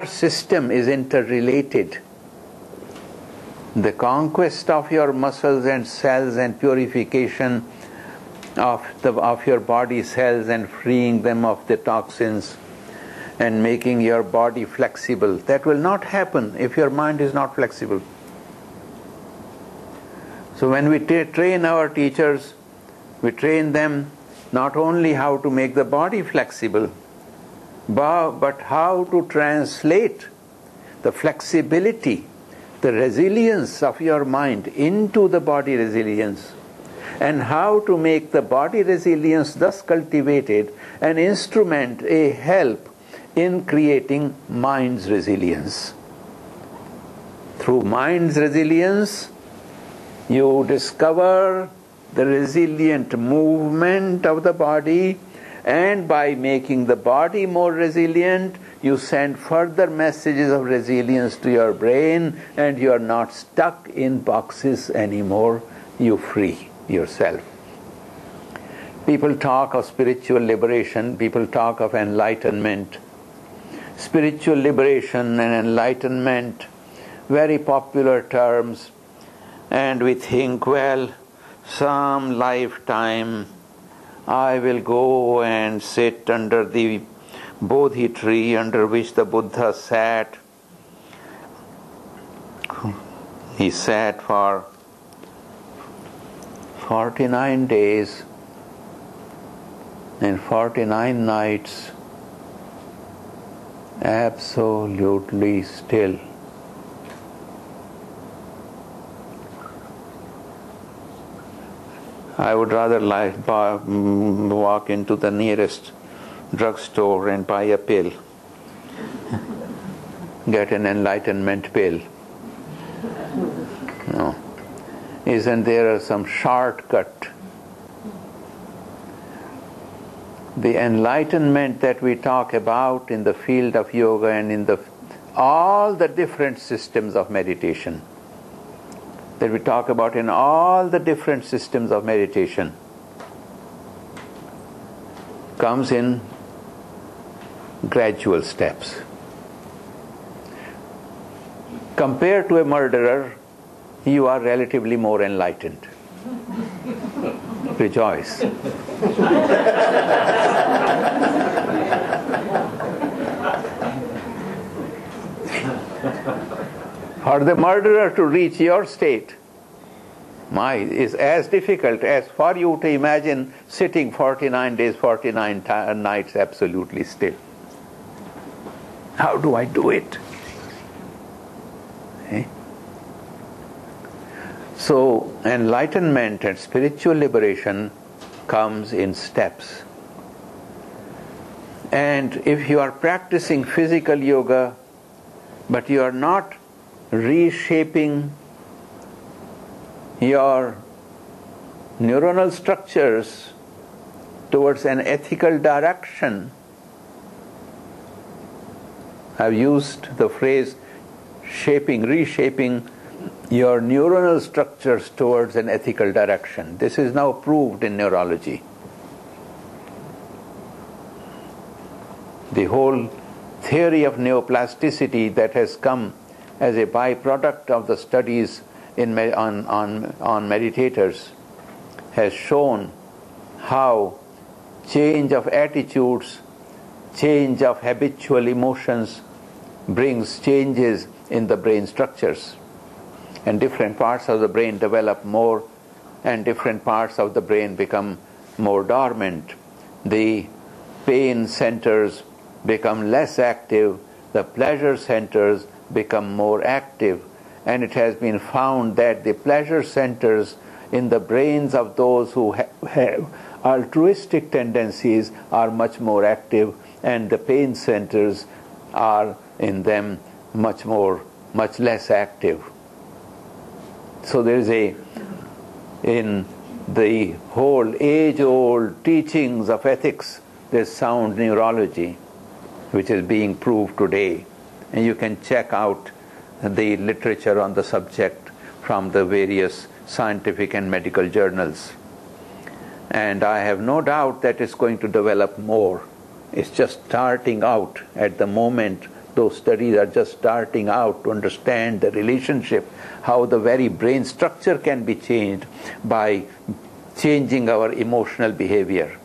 system is interrelated. The conquest of your muscles and cells and purification of your body cells and freeing them of the toxins and making your body flexible, that will not happen if your mind is not flexible. So when we train our teachers, we train them not only how to make the body flexible, but how to translate the flexibility, the resilience of your mind into the body resilience, and how to make the body resilience thus cultivated an instrument, a help in creating mind's resilience. Through mind's resilience, you discover the resilient movement of the body, and by making the body more resilient, you send further messages of resilience to your brain, and you are not stuck in boxes anymore. You free yourself. People talk of spiritual liberation, people talk of enlightenment. Spiritual liberation and enlightenment, very popular terms, and we think, well, some lifetime I will go and sit under the Bodhi tree under which the Buddha sat. He sat for 49 days and 49 nights, absolutely still. I would rather walk into the nearest drugstore and buy a pill, get an enlightenment pill. No. Isn't there some shortcut? The enlightenment that we talk about in the field of yoga and in all the different systems of meditation, that we talk about in all the different systems of meditation, comes in gradual steps. Compared to a murderer, you are relatively more enlightened. Rejoice. For the murderer to reach your state is as difficult as for you to imagine sitting 49 days, 49 nights absolutely still. How do I do it? Eh? So enlightenment and spiritual liberation comes in steps. And if you are practicing physical yoga, but you are not reshaping your neuronal structures towards an ethical direction, I've used the phrase reshaping your neuronal structures towards an ethical direction. This is now proved in neurology. The whole theory of neoplasticity that has come as a byproduct of the studies on meditators has shown how change of attitudes, change of habitual emotions brings changes in the brain structures. And different parts of the brain develop more, and different parts of the brain become more dormant. The pain centers become less active, the pleasure centers become more active, and it has been found that the pleasure centers in the brains of those who have altruistic tendencies are much more active, and the pain centers are in them much less active. So there is in the whole age-old teachings of ethics, there's sound neurology, which is being proved today. And you can check out the literature on the subject from the various scientific and medical journals. And I have no doubt that it's going to develop more. It's just starting out at the moment Those studies are just starting out to understand the relationship, how the very brain structure can be changed by changing our emotional behavior.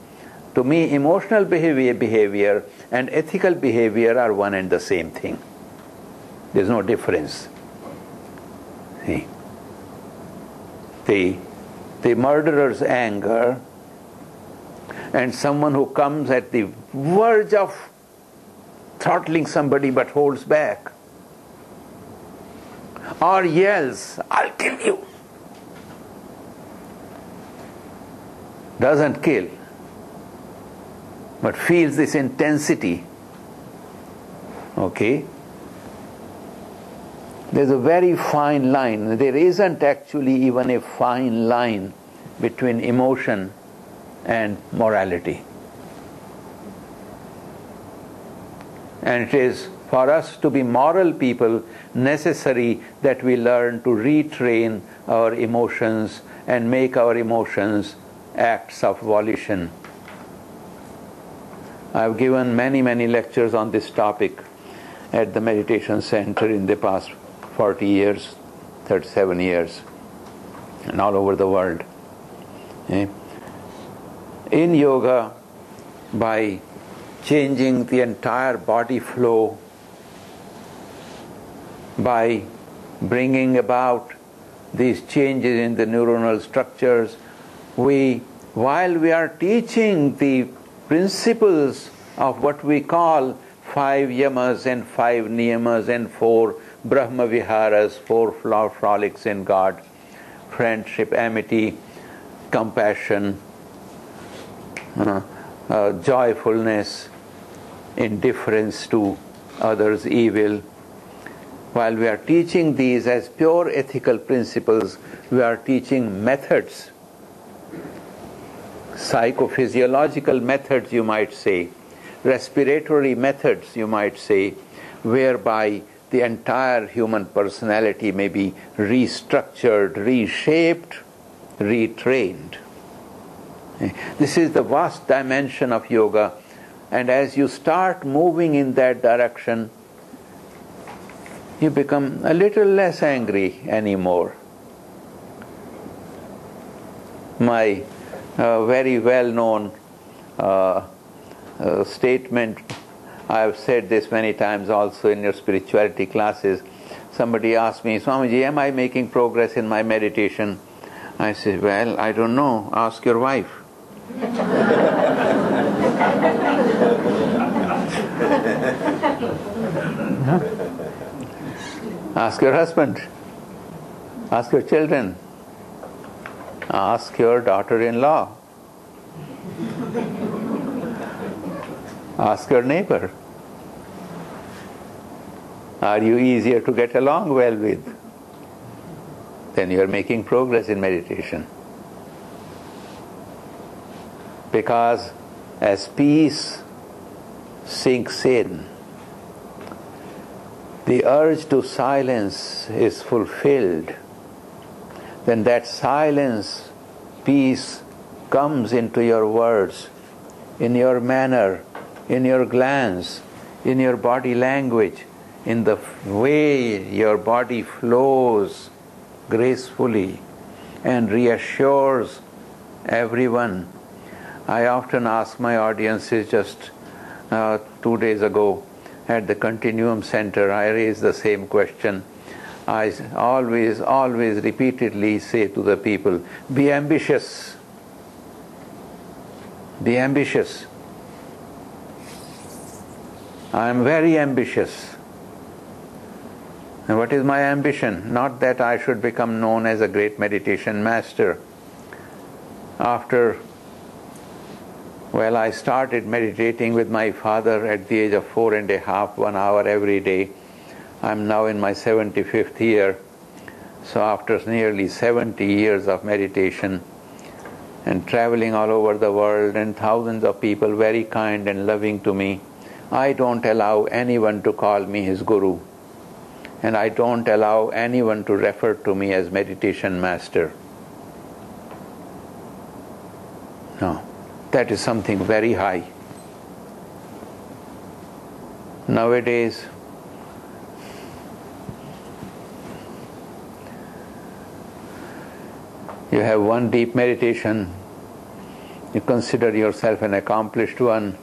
To me, emotional behavior and ethical behavior are one and the same thing. There's no difference. See? The murderer's anger and someone who comes at the verge of throttling somebody but holds back, or yells, "I'll kill you," doesn't kill, but feels this intensity. Okay? There's a very fine line. There isn't actually even a fine line between emotion and morality. And it is for us to be moral people necessary that we learn to retrain our emotions and make our emotions acts of volition. I've given many lectures on this topic at the meditation center in the past 40 years, 37 years, and all over the world. In yoga, by changing the entire body flow, by bringing about these changes in the neuronal structures, while we are teaching the principles of what we call 5 yamas and 5 niyamas and 4 Brahma Viharas, 4 frolics in God, friendship, amity, compassion, joyfulness, indifference to others' evil. While we are teaching these as pure ethical principles, we are teaching methods, psychophysiological methods, you might say, respiratory methods, you might say, whereby the entire human personality may be restructured, reshaped, retrained. This is the vast dimension of yoga, and as you start moving in that direction, you become a little less angry anymore. My very well-known statement, I have said this many times also in your spirituality classes. Somebody asked me, "Swamiji, am I making progress in my meditation?" I said, "Well, I don't know. Ask your wife." Ask your husband. Ask your children. Ask your daughter-in-law. Ask your neighbor. Are you easier to get along well with? Then you are making progress in meditation. Because as peace sinks in, the urge to silence is fulfilled, then that silence, peace comes into your words, in your manner, in your glance, in your body language, in the way your body flows gracefully and reassures everyone. I often ask my audiences, just 2 days ago at the Continuum Center, I raised the same question. I always repeatedly say to the people, be ambitious. Be ambitious. I am very ambitious. And what is my ambition? Not that I should become known as a great meditation master. I started meditating with my father at the age of 4.5, 1 hour every day. I'm now in my 75th year. So after nearly 70 years of meditation and traveling all over the world and thousands of people very kind and loving to me, I don't allow anyone to call me his guru. And I don't allow anyone to refer to me as meditation master. No, that is something very high. Nowadays, You have one deep meditation, you consider yourself an accomplished one,